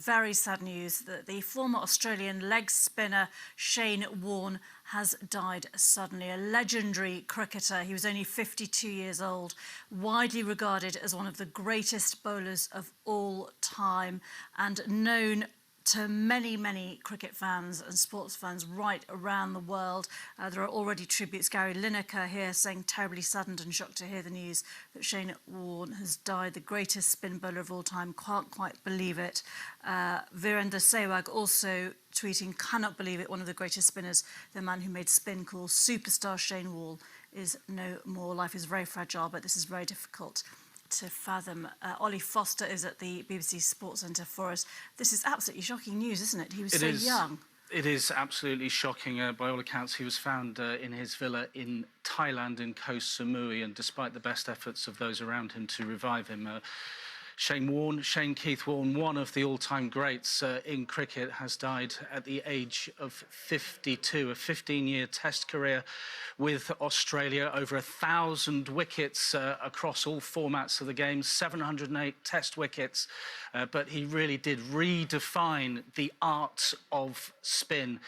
very sad news that the former Australian leg spinner Shane Warne has died suddenly. A legendary cricketer. He was only 52 years old, widely regarded as one of the greatest bowlers of all time and known to many, many cricket fans and sports fans right around the world. There are already tributes. Gary Lineker here saying terribly saddened and shocked to hear the news that Shane Warne has died, the greatest spin bowler of all time. Can't quite believe it. Virender Sehwag also tweeting, cannot believe it, one of the greatest spinners, the man who made spin cool. Superstar Shane Warne is no more. Life is very fragile, but this is very difficult to fathom. Ollie Foster is at the BBC Sports Centre for us. This is absolutely shocking news, isn't it? He was young. It is absolutely shocking. By all accounts, he was found in his villa in Thailand in Koh Samui, and despite the best efforts of those around him to revive him, Shane Keith Warne, one of the all-time greats in cricket, has died at the age of 52. A 15-year Test career with Australia, over 1,000 wickets across all formats of the game, 708 Test wickets. But he really did redefine the art of spin.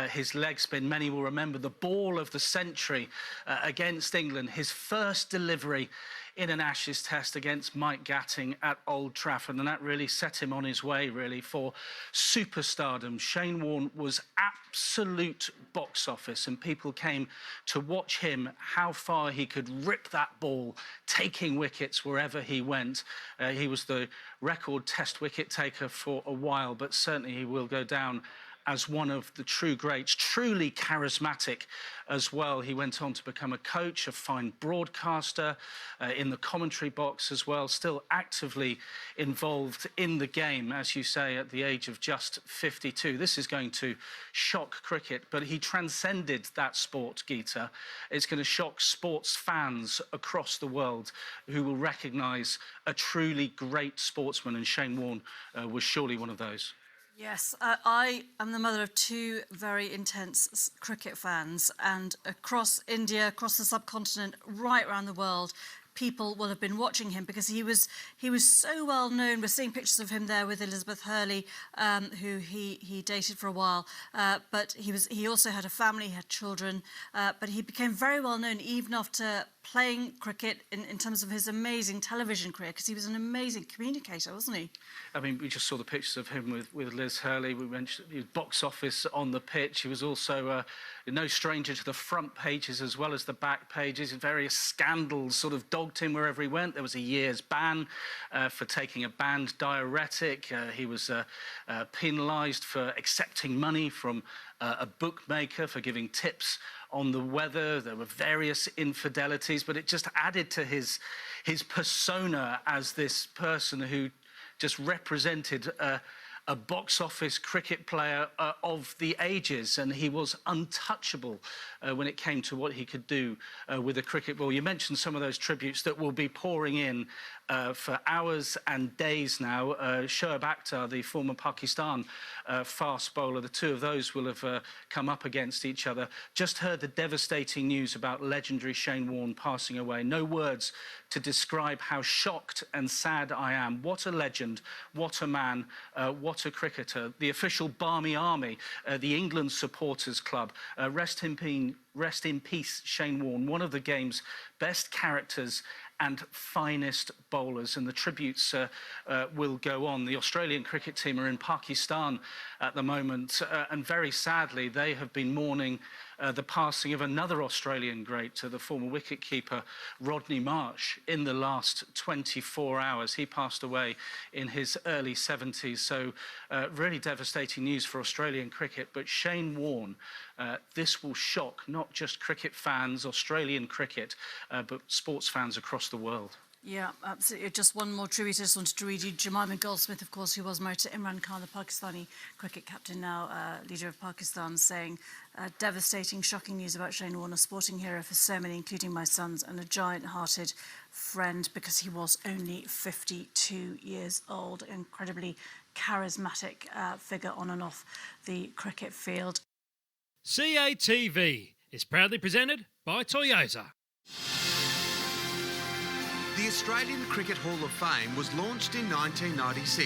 His leg spin, many will remember the ball of the century against England, his first delivery in an Ashes Test against Mike Gatting at Old Trafford, and that really set him on his way, really, for superstardom. Shane Warne was absolute box office, and people came to watch him, how far he could rip that ball, taking wickets wherever he went. He was the record Test wicket taker for a while, but certainly he will go down as one of the true greats, truly charismatic as well. He went on to become a coach, a fine broadcaster, in the commentary box as well, still actively involved in the game, as you say, at the age of just 52. This is going to shock cricket, but he transcended that sport, Geeta. It's going to shock sports fans across the world who will recognise a truly great sportsman, and Shane Warne was surely one of those. Yes, I am the mother of two very intense cricket fans, and across India, across the subcontinent, right around the world, people will have been watching him because he was so well known. We're seeing pictures of him there with Elizabeth Hurley, who he dated for a while. But he also had a family, he had children. But he became very well known even after playing cricket in terms of his amazing television career, because he was an amazing communicator, wasn't he? I mean, we just saw the pictures of him with Liz Hurley. We mentioned he was box office on the pitch. He was also no stranger to the front pages as well as the back pages. Various scandals sort of dogged him wherever he went. There was a year's ban for taking a banned diuretic. He was penalised for accepting money from a bookmaker for giving tips on the weather. There were various infidelities, but it just added to his persona as this person who just represented a box office cricket player of the ages, and he was untouchable when it came to what he could do with a cricket ball. You mentioned some of those tributes that will be pouring in for hours and days now. Shoaib Akhtar, the former Pakistan fast bowler, the two of those will have come up against each other. Just heard the devastating news about legendary Shane Warne passing away. No words to describe how shocked and sad I am. What a legend, what a man, what a cricketer. The official Barmy Army, the England Supporters Club, rest in peace, Shane Warne, one of the game's best characters and finest bowlers, and the tributes will go on. The Australian cricket team are in Pakistan at the moment, and very sadly they have been mourning the passing of another Australian great, the former wicketkeeper Rodney Marsh, in the last 24 hours. He passed away in his early 70s, so really devastating news for Australian cricket. But Shane Warne, this will shock not just cricket fans, Australian cricket, but sports fans across the world. Yeah, absolutely. Just one more tribute I just wanted to read you. Jemima Goldsmith, of course, who was married to Imran Khan, the Pakistani cricket captain, now leader of Pakistan, saying devastating, shocking news about Shane Warne, a sporting hero for so many, including my sons, and a giant-hearted friend because he was only 52 years old. Incredibly charismatic figure on and off the cricket field. CATV is proudly presented by Toyota. The Australian Cricket Hall of Fame was launched in 1996.